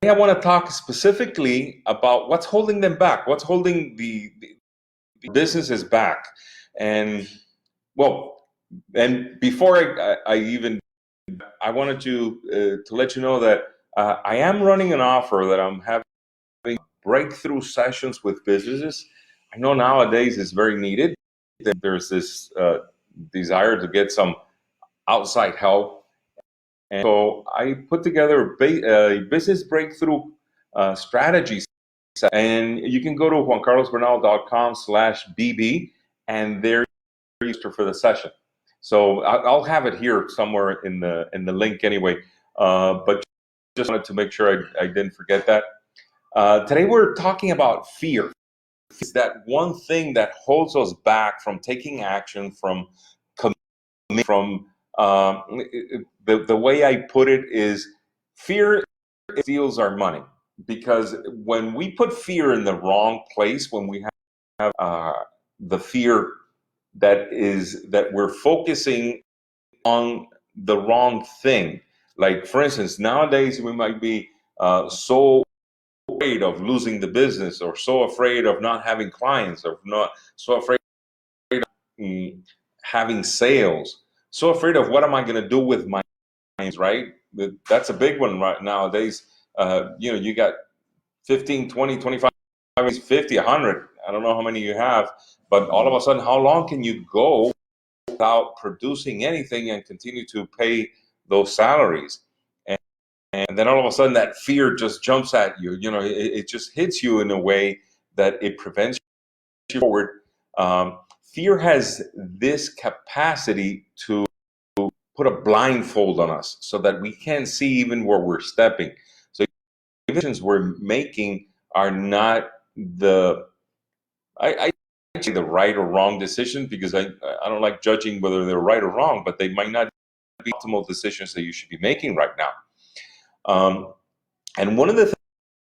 I want to talk specifically about what's holding them back, what's holding the businesses back. And well, and before I even, I wanted to let you know that I am running an offer that I'm having breakthrough sessions with businesses. I know nowadays it's very needed. There's this desire to get some outside help. And so I put together a business breakthrough strategy. And you can go to juancarlosbernal.com/bb, and there you register for the session. So I'll have it here somewhere in the link anyway. But just wanted to make sure I didn't forget that. Today we're talking about fear. It's that one thing that holds us back from taking action, from the way I put it is fear steals our money, because when we put fear in the wrong place, when we have the fear that we're focusing on the wrong thing. Like, for instance, nowadays we might be so afraid of losing the business, or so afraid of not having clients, or not so afraid of having sales, so afraid of what am I going to do with my clients, right? That's a big one right nowadays. You got 15, 20, 25, 50, 100. I don't know how many you have, but all of a sudden, how long can you go without producing anything and continue to pay those salaries? And then all of a sudden that fear just jumps at you. It just hits you in a way that it prevents you forward. Fear has this capacity to put a blindfold on us so that we can't see even where we're stepping. So the decisions we're making are not I say the right or wrong decision, because I don't like judging whether they're right or wrong, but they might not be optimal decisions that you should be making right now. And one of the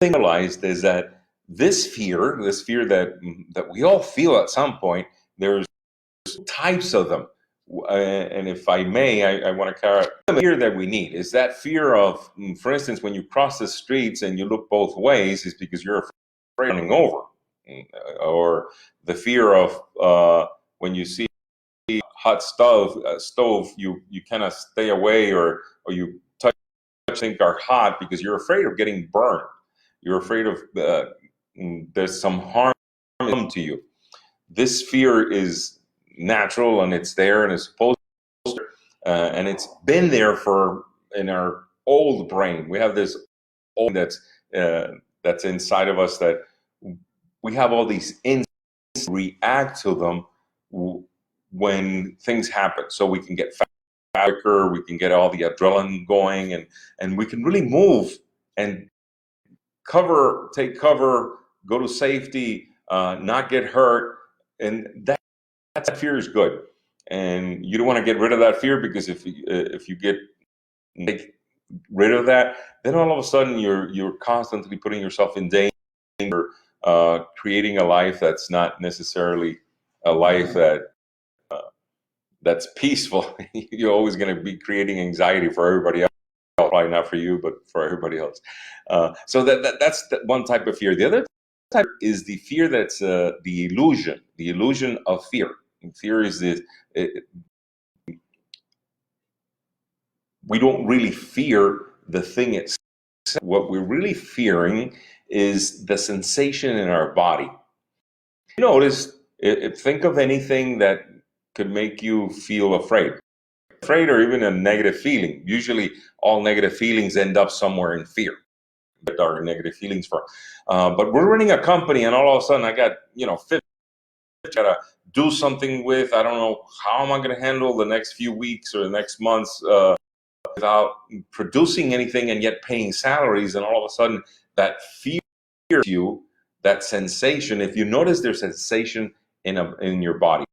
things I realized is that this fear that we all feel at some point, there's types of them. And if I may, I want to clarify the fear that we need is that fear of, for instance, when you cross the streets and you look both ways, is because you're afraid of running over, or the fear of when you see a hot stove, you kind of stay away, or you touch things are hot because you're afraid of getting burned. You're afraid of there's some harm to you. This fear is natural, and it's there, and it's supposed to, and it's been there in our old brain. We have this old that's inside of us, that we have all these instincts to react to them when things happen. So we can get quicker, we can get all the adrenaline going, and we can really move and take cover, go to safety, not get hurt. And that fear is good, and you don't want to get rid of that fear, because if you take rid of that, then all of a sudden you're constantly putting yourself in danger, creating a life that's not necessarily a life that's peaceful. You're always going to be creating anxiety for everybody else. Probably not for you, but for everybody else. So that's one type of fear. The other type is the fear that's the illusion of fear. And fear is this. We don't really fear the thing itself. What we're really fearing is the sensation in our body. Notice, think of anything that could make you feel afraid, or even a negative feeling. Usually, all negative feelings end up somewhere in fear. That are negative feelings for. But we're running a company, and all of a sudden, I got 50 gotta do something with. I don't know how am I going to handle the next few weeks or the next months without producing anything and yet paying salaries. And all of a sudden, that fear you, that sensation. If you notice, there's a sensation in your body.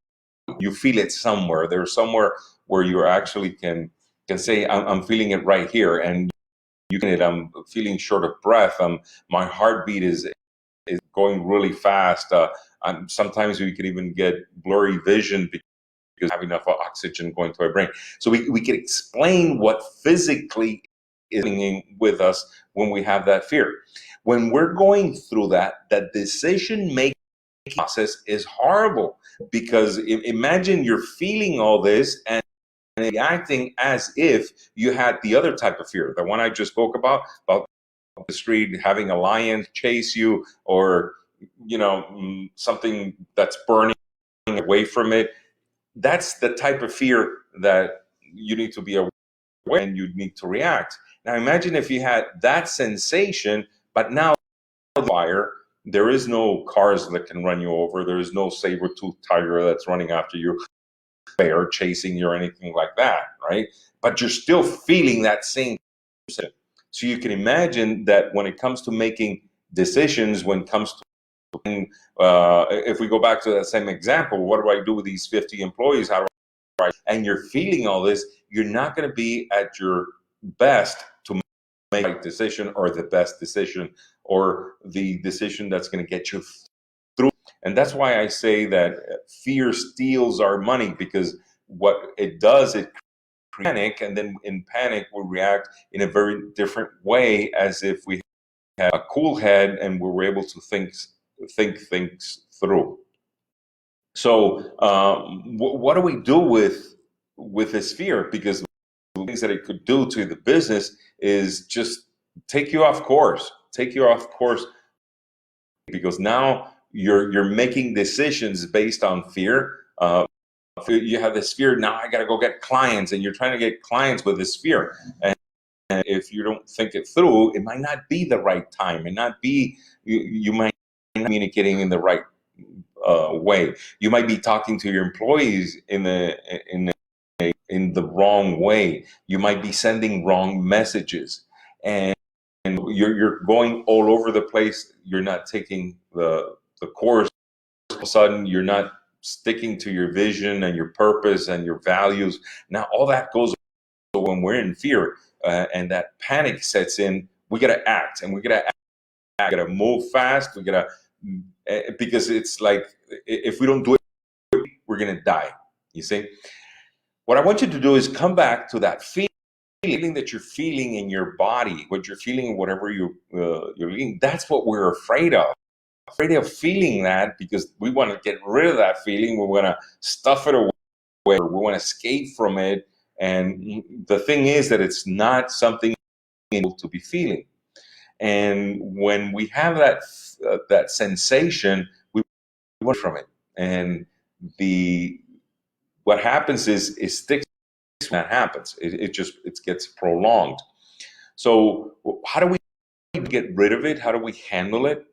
You feel it somewhere. There's somewhere where you actually can say, I'm feeling it right here, and I'm feeling short of breath. My heartbeat is going really fast. Sometimes we can even get blurry vision because have enough oxygen going to our brain. So we can explain what physically is with us when we have that fear. When we're going through that decision making process is horrible, because imagine you're feeling all this and acting as if you had the other type of fear, the one I just spoke about the street, having a lion chase you, or something that's burning away from it. That's the type of fear that you need to be aware and you need to react. Now imagine if you had that sensation, but now fire, there is no cars that can run you over, there is no saber-toothed tiger that's running after you, bear chasing you or anything like that, right? But you're still feeling that same sensation. So you can imagine that when it comes to making decisions, when it comes to if we go back to that same example, what do I do with these 50 employees? How do I, and you're feeling all this, you're not going to be at your best to make the right decision, or the best decision, or the decision that's going to get you through. And that's why I say that fear steals our money, because what it does, it panic, and then in panic we react in a very different way, as if we have a cool head and we're able to think things through. So what do we do with this fear? Because the things that it could do to the business is just take you off course, because now you're making decisions based on fear. You have this fear, now I got to go get clients, and you're trying to get clients with this fear. And if you don't think it through, it might not be the right time, and not be, you might not be communicating in the right way. You might be talking to your employees in the wrong way. You might be sending wrong messages, and you're going all over the place. You're not taking the course. All of a sudden, you're not sticking to your vision and your purpose and your values. Now, all that goes when we're in fear, and that panic sets in. We got to act, and we got to act. We got to move fast. We got to, because it's like, if we don't do it, we're gonna die. You see, what I want you to do is come back to that feeling that you're feeling in your body, what you're feeling, whatever you're feeling. That's what we're afraid of. Afraid of feeling that, because we want to get rid of that feeling. We want to stuff it away. We want to escape from it. And the thing is that it's not something to be feeling. And when we have that sensation, we want from it. And what happens is it sticks when that happens. It gets prolonged. So how do we get rid of it? How do we handle it?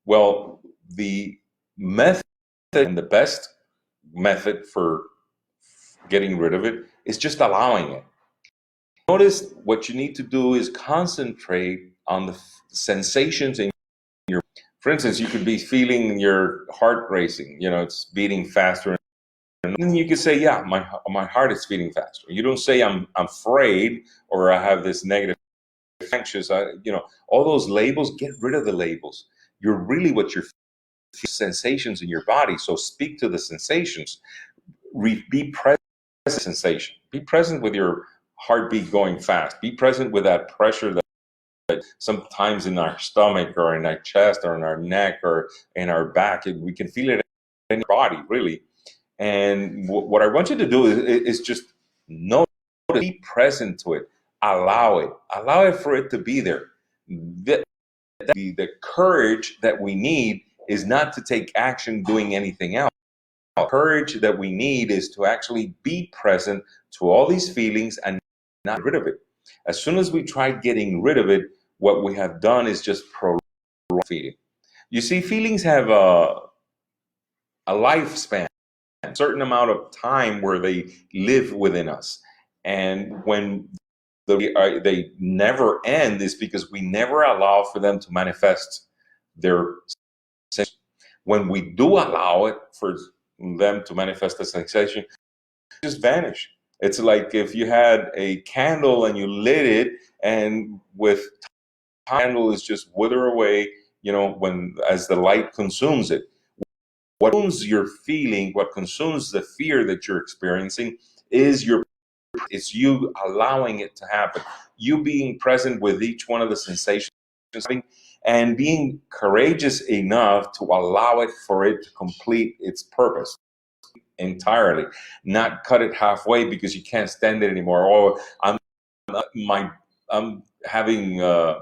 Well, the method, and the best method for getting rid of it, is just allowing it. Notice what you need to do is concentrate on the sensations in your, for instance, you could be feeling your heart racing, it's beating faster. And then you could say, yeah, my heart is beating faster. You don't say I'm afraid, or I have this negative, anxious, all those labels. Get rid of the labels. You're really what you're sensations in your body. So speak to the sensations. Be present with the sensation. Be present with your heartbeat going fast. Be present with that pressure that sometimes in our stomach, or in our chest, or in our neck, or in our back. We can feel it in your body, really. And what I want you to do is just know, be present to it. Allow it for it to be there. The courage that we need is not to take action doing anything else. The courage that we need is to actually be present to all these feelings and not get rid of it. As soon as we try getting rid of it, what we have done is just prolong feeling. You see, feelings have a lifespan, a certain amount of time where they live within us. And when they never end, is because we never allow for them to manifest their sensation. When we do allow it for them to manifest the sensation, just vanish. It's like if you had a candle and you lit it, and with time, the candle is just wither away, as the light consumes it. What consumes your feeling, what consumes the fear that you're experiencing, is it's you allowing it to happen. you being present with each one of the sensations and being courageous enough to allow it for it to complete its purpose entirely, not cut it halfway because you can't stand it anymore. Or I'm having a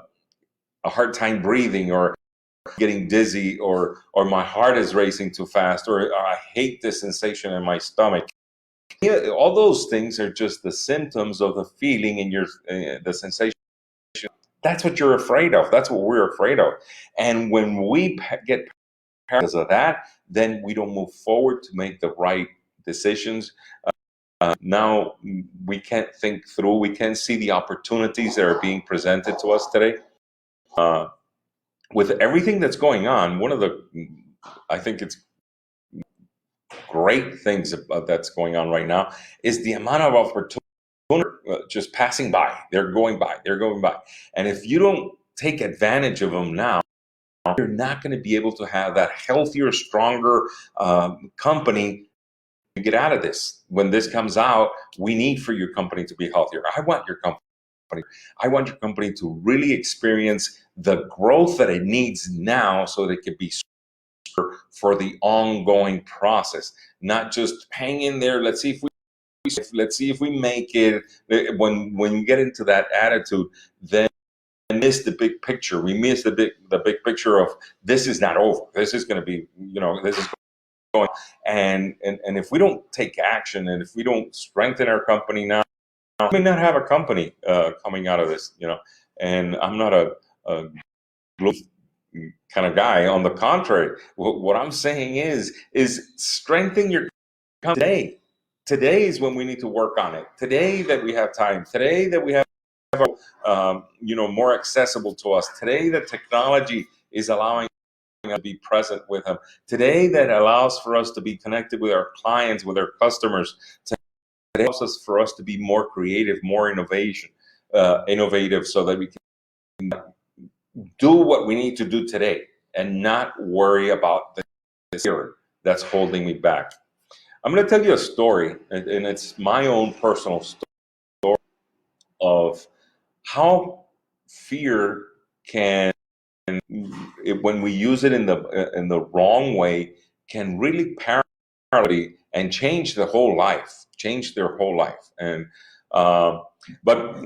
hard time breathing, or getting dizzy, or my heart is racing too fast, or I hate this sensation in my stomach. Yeah, all those things are just the symptoms of the feeling in your the sensation. That's what you're afraid of. That's what we're afraid of. And when we get paralyzed of that, then we don't move forward to make the right decisions. Now we can't think through. We can't see the opportunities that are being presented to us today. With everything that's going on, one of the, I think it's great things that's going on right now is the amount of opportunity just passing by. They're going by. And if you don't take advantage of them now, you're not going to be able to have that healthier, stronger company to get out of this. When this comes out, we need for your company to be healthier. I want your company to really experience the growth that it needs now so that it can be for the ongoing process, not just hang in there. Let's see if we make it. When you get into that attitude, then we miss the big picture. We miss the big picture of this is not over. This is going to be, this is going. And if we don't take action, and if we don't strengthen our company now, we may not have a company coming out of this. And I'm not a kind of guy. On the contrary, what I'm saying is strengthen your company today. Today is when we need to work on it. Today that we have time. Today that we have more accessible to us. Today that technology is allowing us to be present with them. Today that allows for us to be connected with our clients, with our customers. It helps us for us to be more creative, more innovative, so that we can do what we need to do today and not worry about the fear that's holding me back. I'm going to tell you a story, and it's my own personal story of how fear can, when we use it in the wrong way, can really paralyze and change their whole life. And but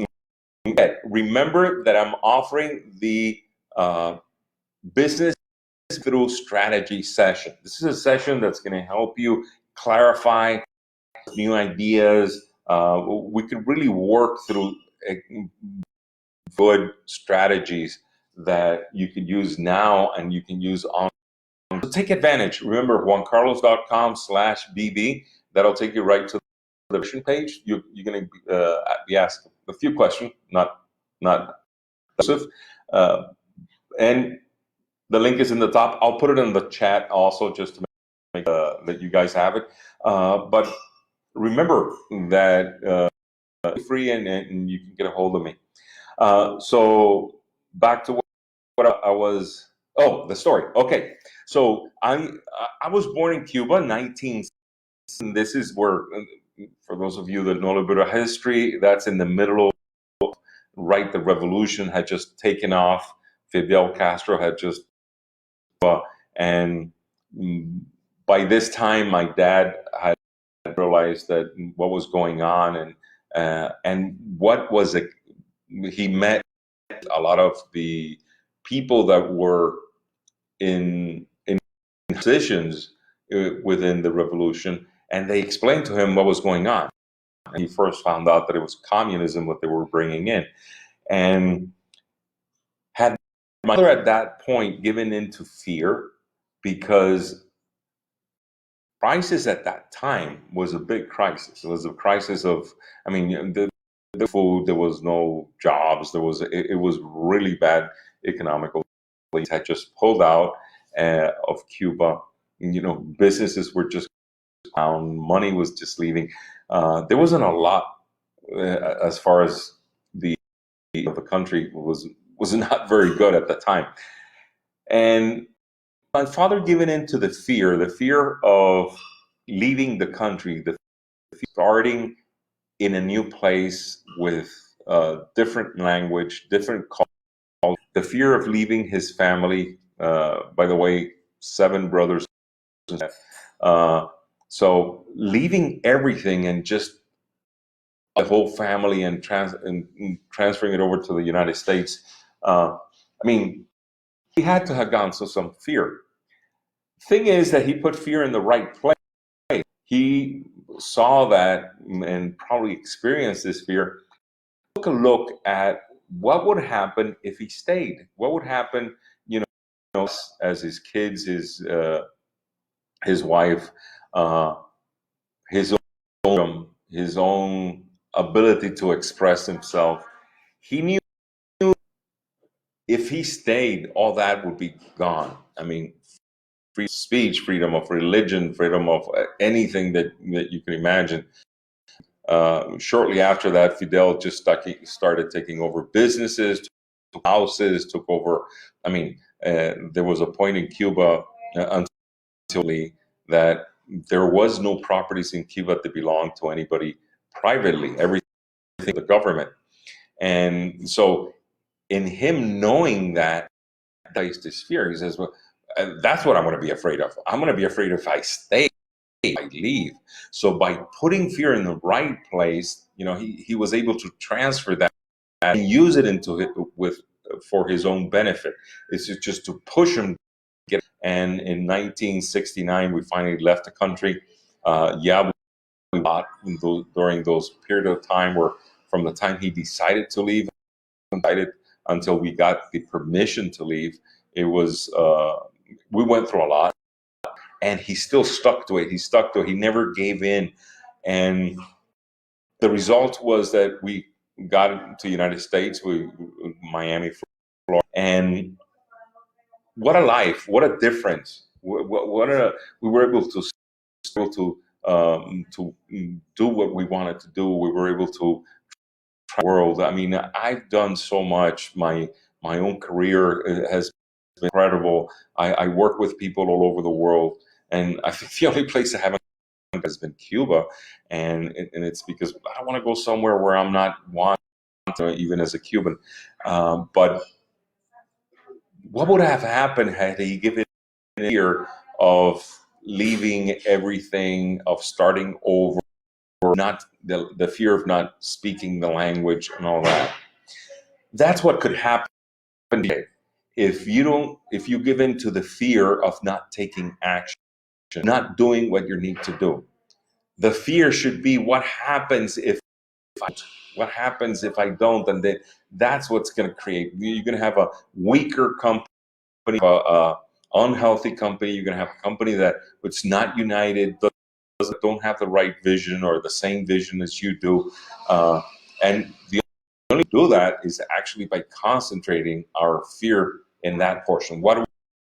remember that I'm offering the business through strategy session. This is a session that's going to help you clarify new ideas. We could really work through good strategies that you can use now and you can use on. So take advantage. Remember, juancarlos.com/bb. That'll take you right to the mission page. You're going to be asked a few questions, not and the link is in the top. I'll put it in the chat also, just to make that you guys have it. But remember that free, and you can get a hold of me. So back to what I was. Oh, the story. Okay, so I was born in Cuba, 19. This is where, for those of you that know a little bit of history, that's in the middle of, right, the revolution had just taken off. Fidel Castro had just, and by this time, my dad had realized that what was going on, and what was it. He met a lot of the people that were in positions within the revolution, and they explained to him what was going on. And he first found out that it was communism what they were bringing in, and had my mother at that point given into fear, because crisis at that time was a big crisis. It was a crisis of, I mean, the food, there was no jobs, it was really bad economical. It had just pulled out of Cuba. Businesses were just down, money was just leaving. There wasn't a lot as far as the country was not very good at the time. And my father given into the fear of leaving the country, starting in a new place with different language, different culture, the fear of leaving his family. By the way, 7 brothers. Uh, so leaving everything and just the whole family and transferring it over to the United States. I mean, he had to have gone through some fear. Thing is that he put fear in the right place. He saw that and probably experienced this fear. Took a look at what would happen if he stayed. What would happen, as his kids, his wife, his his own ability to express himself. He knew if he stayed, all that would be gone. I mean, free speech, freedom of religion, freedom of anything that you can imagine. Shortly after that, Fidel just started taking over businesses, took houses, took over. I mean, there was a point in Cuba until that there was no properties in Cuba that belonged to anybody privately. Everything the government. And so in him knowing that, diced his fear. He says, well, that's what I'm going to be afraid of. I'm going to be afraid if I stay, if I leave. So by putting fear in the right place, he was able to transfer that and use it for his own benefit. It's just to push him. And in 1969, we finally left the country. We bought during those period of time where from the time he decided to leave until we got the permission to leave, it was we went through a lot, and he still stuck to it. He never gave in, and the result was that we got to the United States, Miami, Florida, and what a life! What a difference! We were able to do what we wanted to do. We were able to world. I mean, I've done so much. My own career has been incredible. I work with people all over the world, and I think the only place I haven't has been Cuba, and it's because I don't want to go somewhere where I'm not wanted, even as a Cuban. But what would have happened had he given a year of leaving everything, of starting over, or not the fear of not speaking the language and all that? That's what could happen if you give in to the fear of not taking action, not doing what you need to do. The fear should be what happens if I don't, and then that's what's going to create. You're going to have a weaker company, a unhealthy company. You're going to have a company that it's not united, don't have the right vision or the same vision as you do, and the only way to do that is actually by concentrating our fear in that portion. What are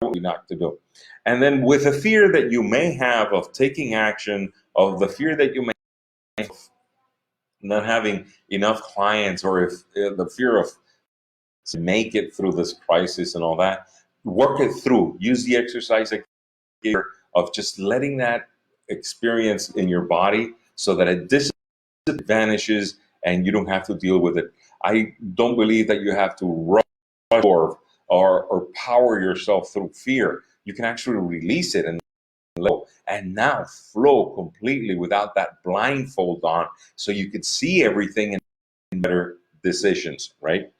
we not to do? And then with the fear that you may have of taking action, of the fear that you may have of not having enough clients, or if the fear of to make it through this crisis and all that, work it through. Use the exercise of just letting that experience in your body so that it vanishes and you don't have to deal with it. I don't believe that you have to rush or power yourself through fear. You can actually release it and now flow completely without that blindfold on, so you could see everything and better decisions, right?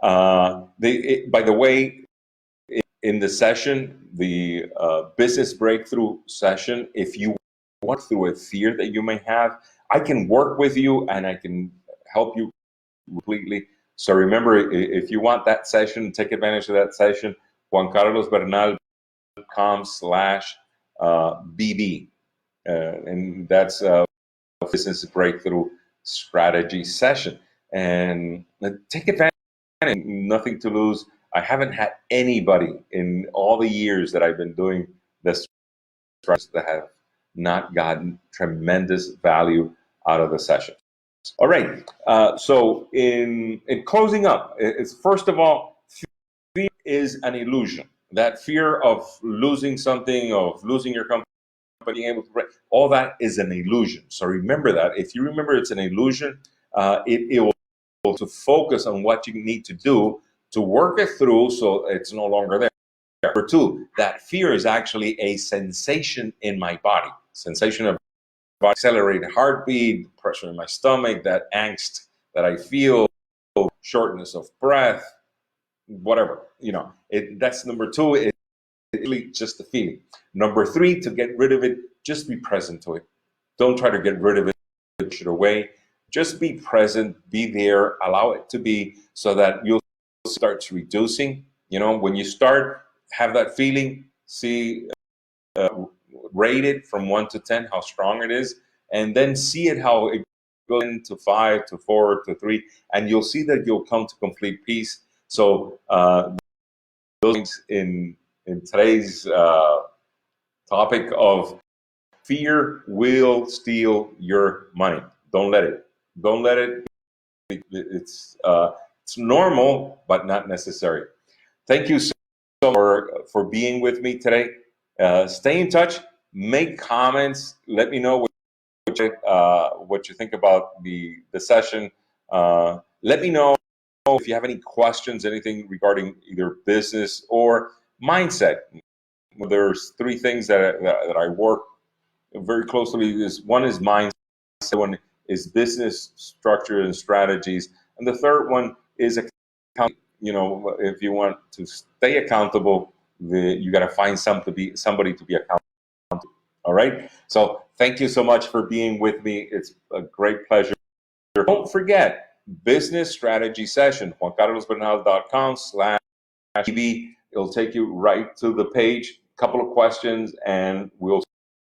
By the way, in the session, the business breakthrough session, if you walk through a fear that you may have, I can work with you and I can help you completely. So remember, if you want that session, take advantage of that session, juancarlosbernal.com/BB. And that's a business breakthrough strategy session. And take advantage, nothing to lose. I haven't had anybody in all the years that I've been doing this that have not gotten tremendous value out of the session. All right. So in closing up, it's first of all, fear is an illusion. That fear of losing something, of losing your company, being able to break, all that is an illusion. So remember that. If you remember it's an illusion, it will to focus on what you need to do to work it through so it's no longer there. Number two, that fear is actually a sensation in my body, sensation of accelerated heartbeat, pressure in my stomach, that angst that I feel, shortness of breath, whatever, that's number two. It's really just the feeling. Number three, to get rid of it, just be present to it. Don't try to get rid of it, push it away. Just be present, be there, allow it to be, so that you'll start reducing. When you start, have that feeling, see, rate it from 1 to 10, how strong it is, and then see it how it goes into 5 to 4 to 3, and you'll see that you'll come to complete peace. So those things in today's topic of fear will steal your money. Don't let it. Don't let it. It's normal, but not necessary. Thank you so much for being with me today. Stay in touch. Make comments. Let me know what you think about the session. Let me know if you have any questions, anything regarding either business or mindset. There's three things that I work very closely. One is mindset. One is business structure and strategies, and the third one is accountability. If you want to stay accountable, you got to find somebody to be accountable. All right. So thank you so much for being with me. It's a great pleasure. Don't forget, business strategy session, juancarlosbernal.com/TV. It'll take you right to the page, couple of questions, and we'll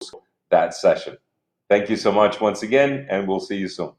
start that session. Thank you so much once again, and we'll see you soon.